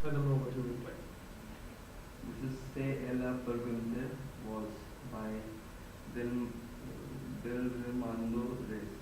Let them know what you will play. This is Say Ella Perguntar was by Dilermando Reis.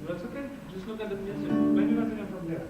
That's okay. Just look at the music. Play me once again from there.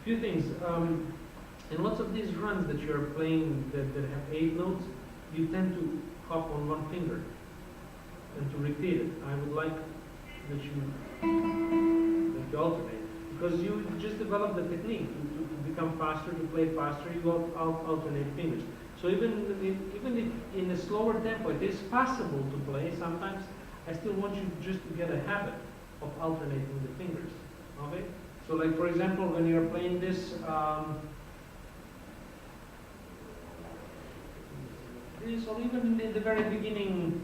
Few things. In lots of these runs that you're playing that have 8 notes, you tend to hop on one finger and to repeat it. I would like that you alternate, because you just develop the technique to become faster, to play faster. You alternate fingers. So even if in a slower tempo it is possible to play, sometimes I still want you just to get a habit of alternating the fingers. Okay? So like for example, when you're playing this, or even in the very beginning,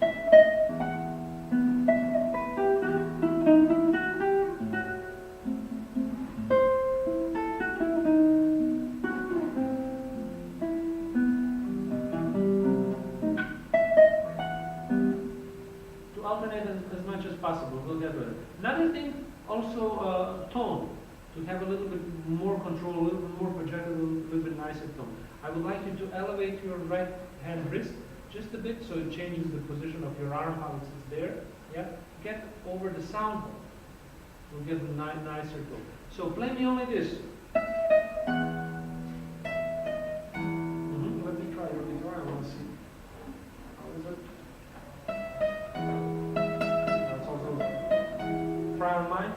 much as possible. We'll get rid of it. Another thing, also tone, to have a little bit more control, a little bit more projected, a little bit nicer tone. I would like you to elevate your right hand wrist just a bit so it changes the position of your arm, how it sits there. Yeah, get over the sound hole. We'll get a nicer tone. So play me only this. Let me try. I want to see. How is it? That's also try on mine.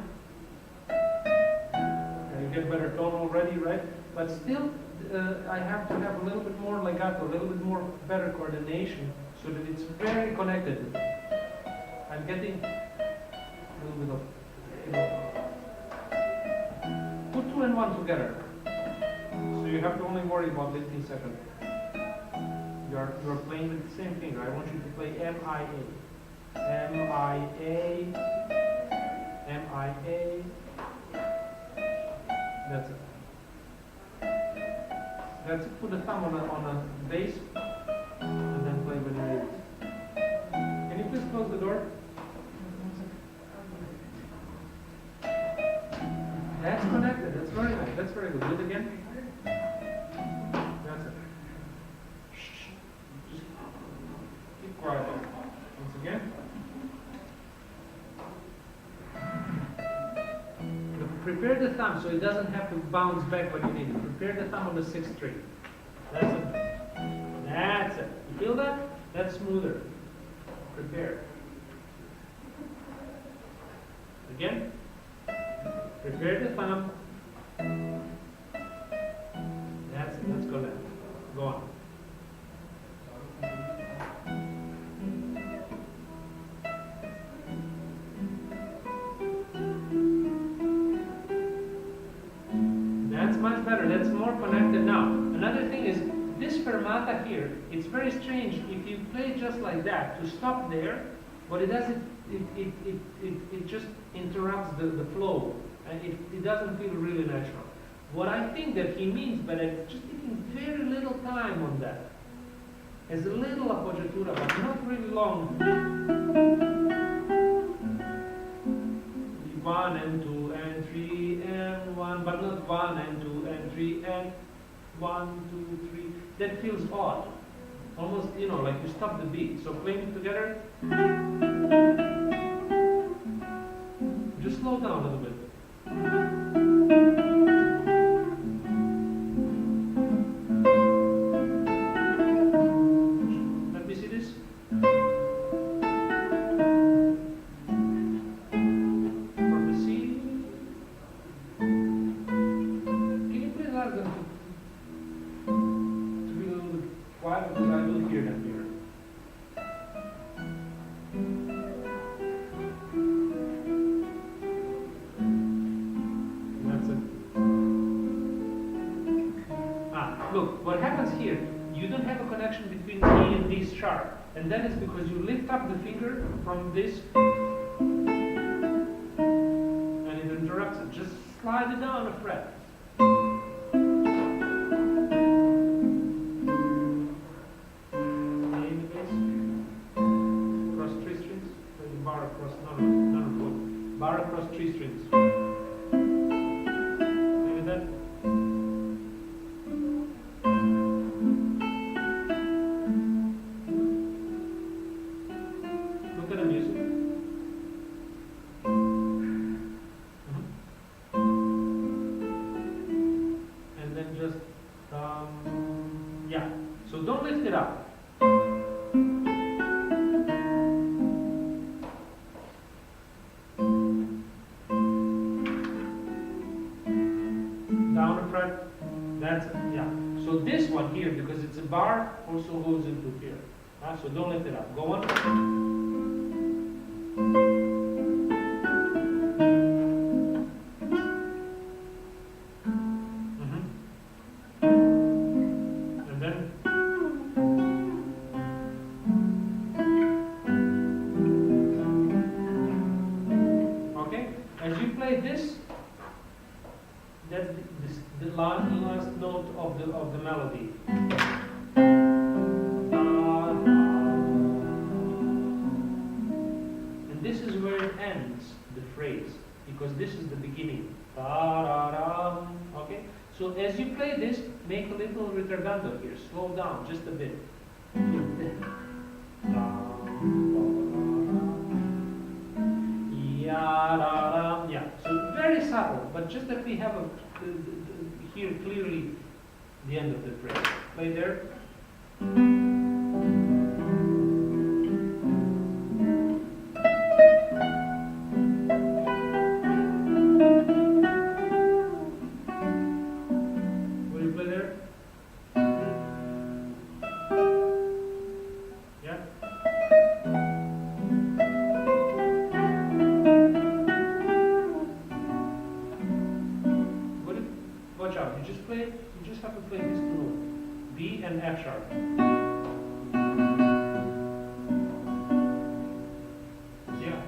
And you get better tone already, right? But still, I have to have a little bit more legato, a little bit more better coordination, so that it's very connected. I'm getting a little bit of, put 2 and 1 together. So you have to only worry about 15 seconds. You're playing with the same finger. I want you to play M-I-A. M-I-A. M-I-A. That's it. That's it. Put the thumb on a bass and then play with it. Can you please close the door? That's connected. That's very nice. That's very good. Do it again. That's it. Shh. Just keep quiet. Once again. Prepare the thumb so it doesn't have to bounce back when you need it. Prepare the thumb on the 6th string. That's it. That's it. You feel that? That's smoother. Prepare. Again. Prepare the thumb. That's it. Let's go there. Go on. That's much better. That's more connected now. Another thing is, this fermata here, it's very strange. If you play just like that, to stop there, what it does, it just interrupts the flow. And it doesn't feel really natural. What I think that he means by that, just taking very little time on that. As a little appoggiatura, but not really long. 1 and 2 and 3 and 1, but not 1 and 2 and 3 and 1, 2, 3. That feels odd. Almost, like you stop the beat. So playing it together. Just slow down a little bit. Let me see this. From the C. Can you please ask them to be a little bit quiet because I don't hear them here. Look, what happens here, you don't have a connection between E and D sharp. And that is because you lift up the finger from this and it interrupts it. Just slide it down a fret. A in the bass. Across 3 strings. Maybe bar across, none of both. Bar across 3 strings. Maybe that. So don't lift it up. Down a fret. That's it. Yeah. So this one here, because it's a bar, also goes into here. So don't lift it up. Go on. This, that's the last note of the melody. And this is because this is the beginning. Ta-ra-ram. Okay? So as you play this, make a little ritardando here. Slow down just a bit. Yeah, so very subtle, but just that we have here clearly the end of the phrase. Play there. Will you play there? Yeah. Watch out, you just have to play these two notes. B and F sharp. Yeah.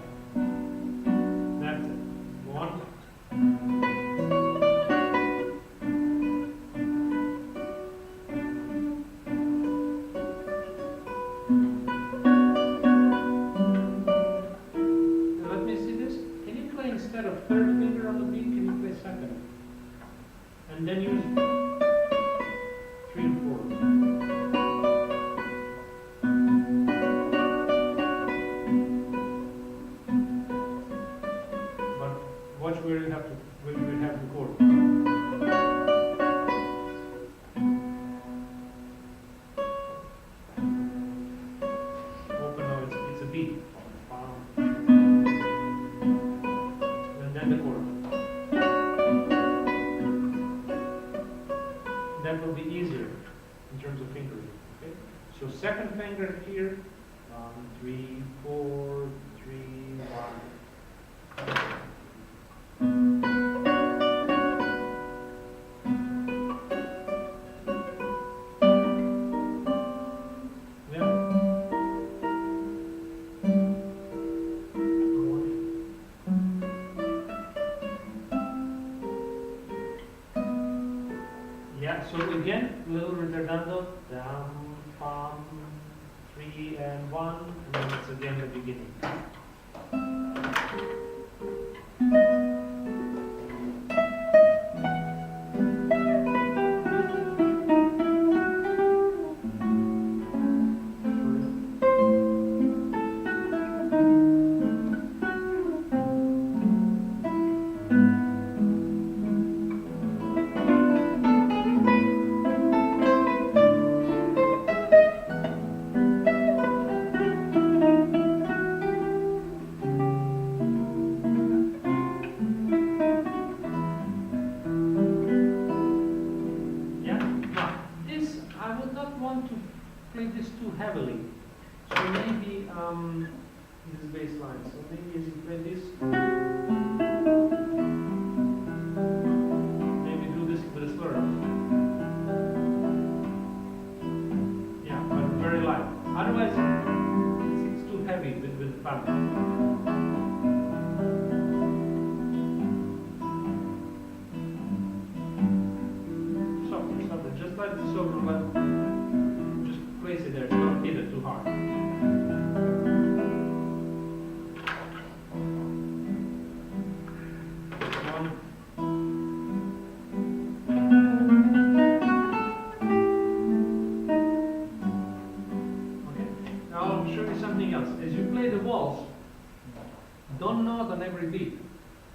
That's it. One. Now let me see this. Can you play instead of third finger on the beat, can you play second? And then use 3 and 4. But watch where you have to chord. Open now, it's a B. And then the chord. That will be easier in terms of fingering. Okay? So second finger here. 1, 3, 4, 3, 1. Yeah. Yeah, so again, little ritardando, down, pam, 3 and 1, and then it's again the beginning. This too heavily. So maybe this bass line. So maybe as you play this, maybe do this with a slur. Yeah, but very light. Otherwise, it's too heavy with the pattern. Softer, just like the softer, but place it there, don't hit it too hard. One. Okay, now I'll show you something else. As you play the waltz, don't nod on every beat,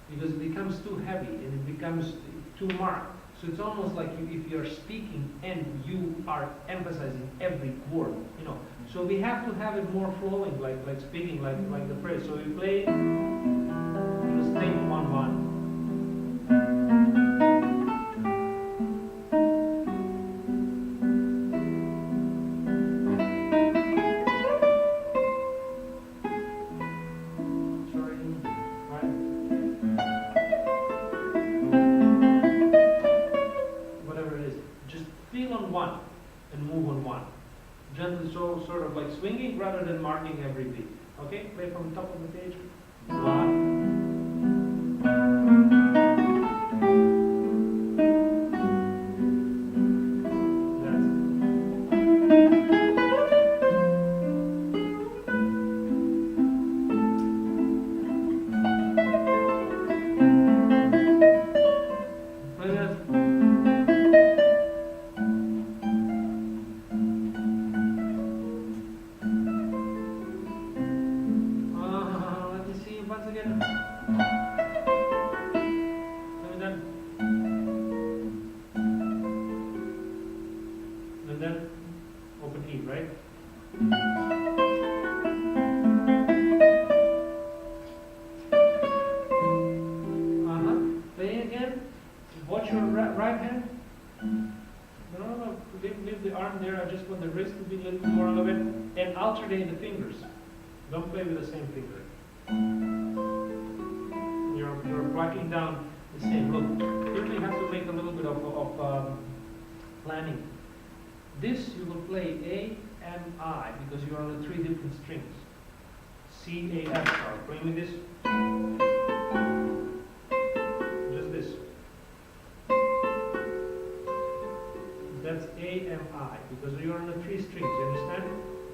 because it becomes too heavy and it becomes too marked. So it's almost like if you're speaking and you are emphasizing every word, you know. So we have to have it more flowing, like speaking, like the phrase. So we play, just take 1-1. One and move on one. Gently, so sort of like swinging rather than marking every beat. Okay, play from the top of the page. 1. That's it. alternate the fingers. Don't play with the same finger. You're plucking down the same. Look, here we have to make a little bit of planning. This you will play A, M, I, because you are on the 3 different strings. C, A, F star. Playing with this. Just this. That's A, M, I, because you are on the 3 strings. You understand?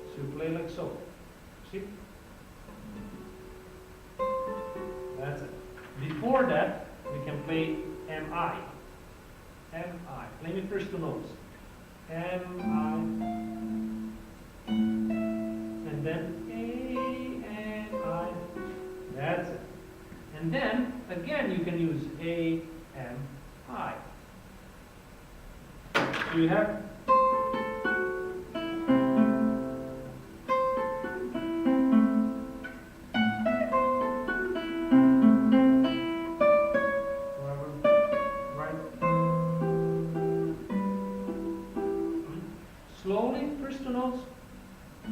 So you play like so. See? That's it. Before that, we can play M, I. M, I. Play me first 2 notes. M, I. And then A, M, I. That's it. And then, again, you can use A, M, I. So you have slowly, first 2 notes. A, M,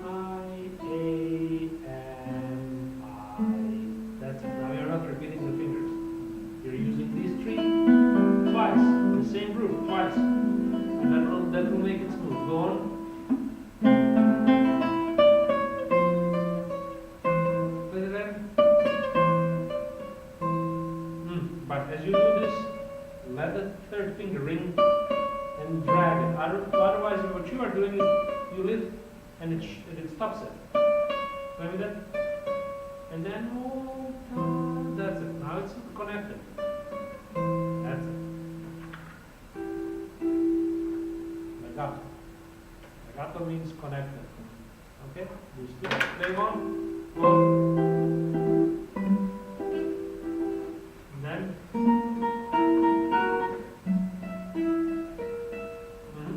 I, A, M, I. That's it. Now you're not repeating the fingers. You're using these 3 twice, the same groove, twice. And that will make it smooth. Go on. Play it again. But as you do this, let the 3rd finger ring and drag it. Otherwise, what you are doing is you lift and it stops it. Play with that. And then, oh, that's it. Now it's connected. That's it. Legato. Legato means connected. Okay? You still play on. Go. And then.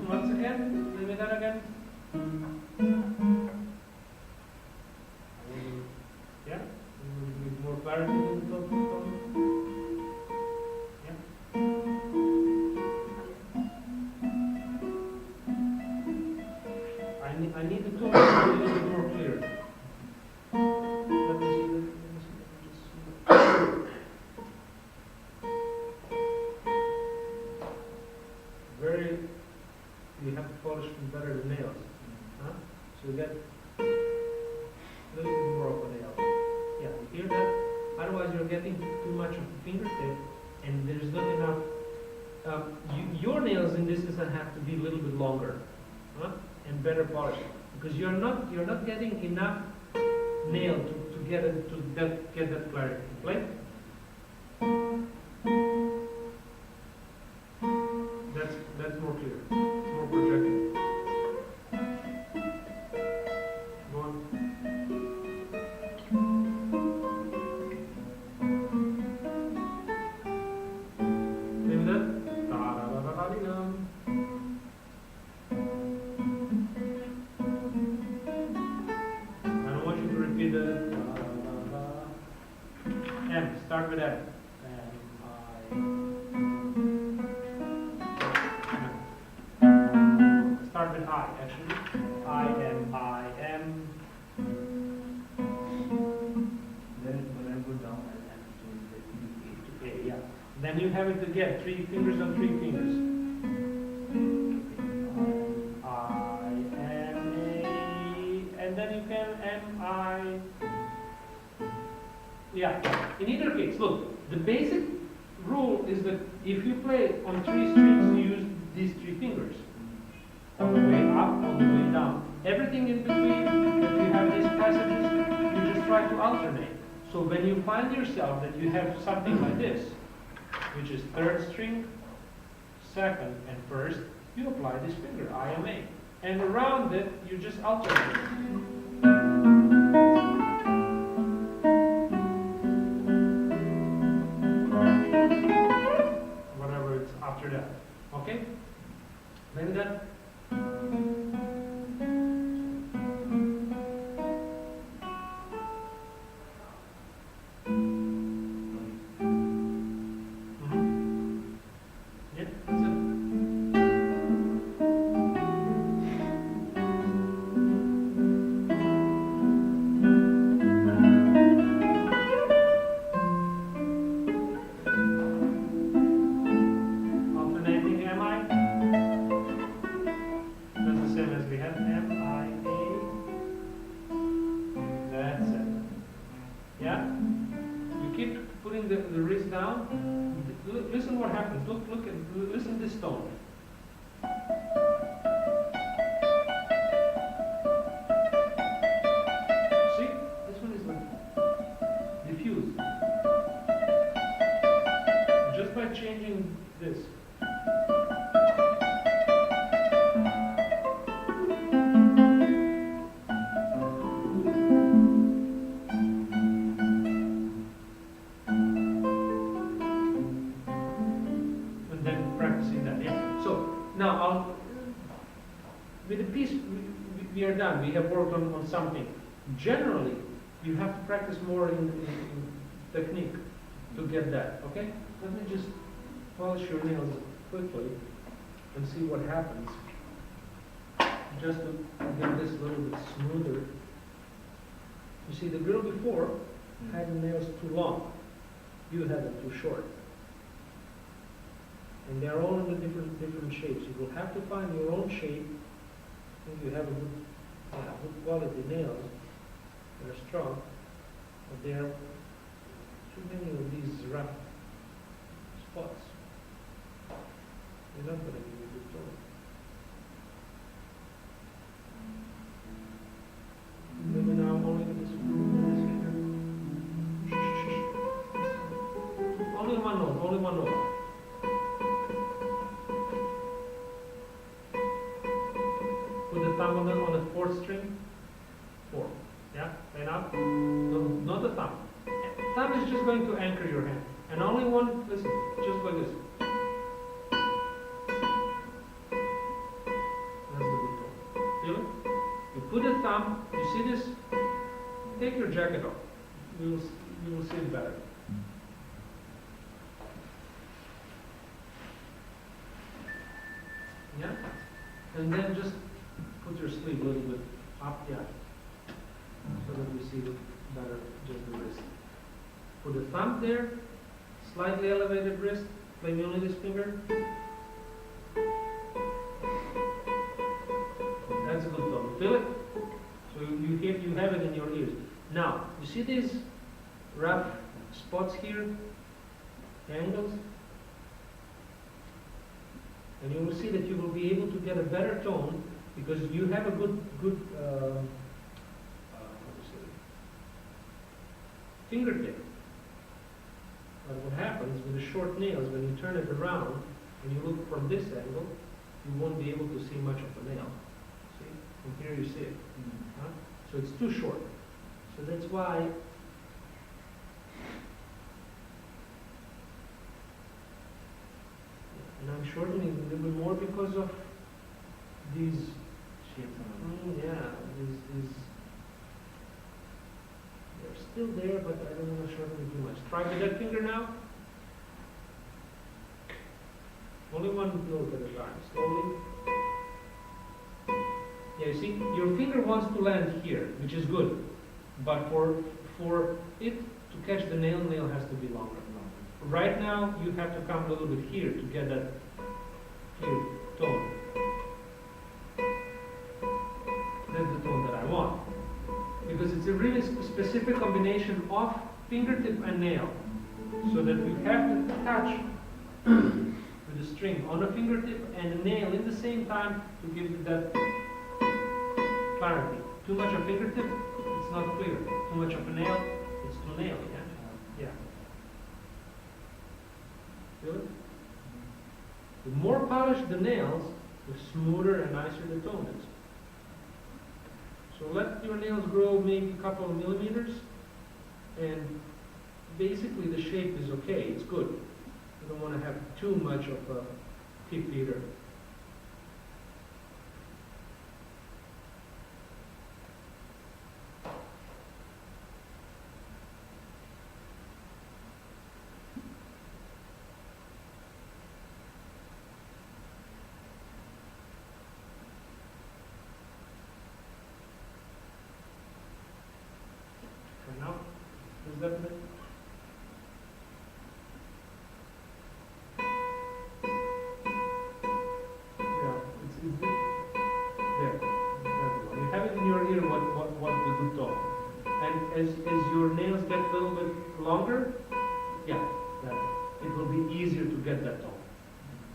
Once again, play with that again. Yeah? With more clarity in the tone. Yeah? I need the tone to be a little bit more clear. Let me see. Very, you have to polish better the nails. Huh? So you get a little bit more of a nail. Yeah, you hear that? Otherwise you're getting too much of the fingertip and there's not enough. Your nails in this instance have to be a little bit longer, huh? And better polished. Because you're not getting enough nail to get that clarity. Play. That's more clear. It's more projected. Go on. Play with that. Da-da-da-da-da-dum. I don't want you to repeat the M. Start with M. Start with I, actually. I am. Then when I go down, I'll have to change the key to A. Okay, yeah. Then you have it again, 3 fingers on 3 fingers. I am A, and then you can M I. Yeah. In either case, look, the basic rule is that if you play on 3 strings, you use these 3 fingers. On the way up, on the way down. Everything in between, if you have these passages, you just try to alternate. So when you find yourself that you have something like this, which is 3rd string, 2nd, and 1st, you apply this finger, I am A. And around it, you just alternate. Whatever it's after that. Okay? Like that. Yeah, that's it. same as we had. M-I-A. That's it. Yeah? You keep putting the wrist down. Listen what happens. Listen this tone. See? This one is like diffused. Just by changing this. And then practicing that, yeah. So now with the piece we are done. We have worked on something. Generally, you have to practice more in technique to get that. Okay? Let me just polish your nails quickly and see what happens. Just to get this a little bit smoother. You see, the girl before had the nails too long. You had them too short. And they're all in the different shapes. You will have to find your own shape. If you have a good quality nails, they're strong, but there are too many of these rough spots. You're not going to give a good tone. Maybe now only with this finger. Only one note, only one note. Put the thumb on the fourth string. 4. Yeah? Right now? No, not the thumb. Thumb is just going to anchor your hand. And only one, listen, just like this. That's the good tone. Feel it? You put the thumb, you see this? Take your jacket off. You will see it better. Yeah? And then just put your sleeve a little bit up, yeah. So that we see it better, just the wrist. Put the thumb there, slightly elevated wrist, play me only this finger. That's a good tone. Feel it? So you have it in your ears. Now, you see these rough spots here, angles? And you will see that you will be able to get a better tone because you have a good fingertip. But what happens with the short nails, when you turn it around and you look from this angle, you won't be able to see much of the nail. See? From here you see it. Huh? So it's too short. So that's why and I'm shortening a little bit more because of these Shapes these they're still there, but I don't want to shorten it too much. Try with that finger now. Only one note at a time, slowly. Yeah, you see, your finger wants to land here, which is good. But for it to catch the nail has to be longer. Right now, you have to come a little bit here to get that here tone. That's the tone that I want. Because it's a really specific combination of fingertip and nail. So that you have to touch with the string on a fingertip and a nail at the same time to give it that clarity. Too much of fingertip, it's not clear. Too much of a nail, it's too nail, yeah? Yeah. Feel it? The more polished the nails, the smoother and nicer the tone is. So let your nails grow maybe a couple of millimeters, and basically the shape is okay, it's good. You don't want to have too much of a tip either. And now, does that make? Yeah, it's there. it in your ear what's the good tone. And as your nails get a little bit longer, yeah, it will be easier to get that tone.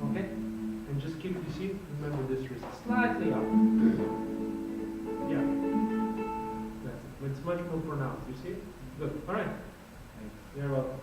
Okay? And just keep, you see, remember this wrist slightly up. Yeah. That's it. It's much more pronounced, you see? Good. All right. You're welcome.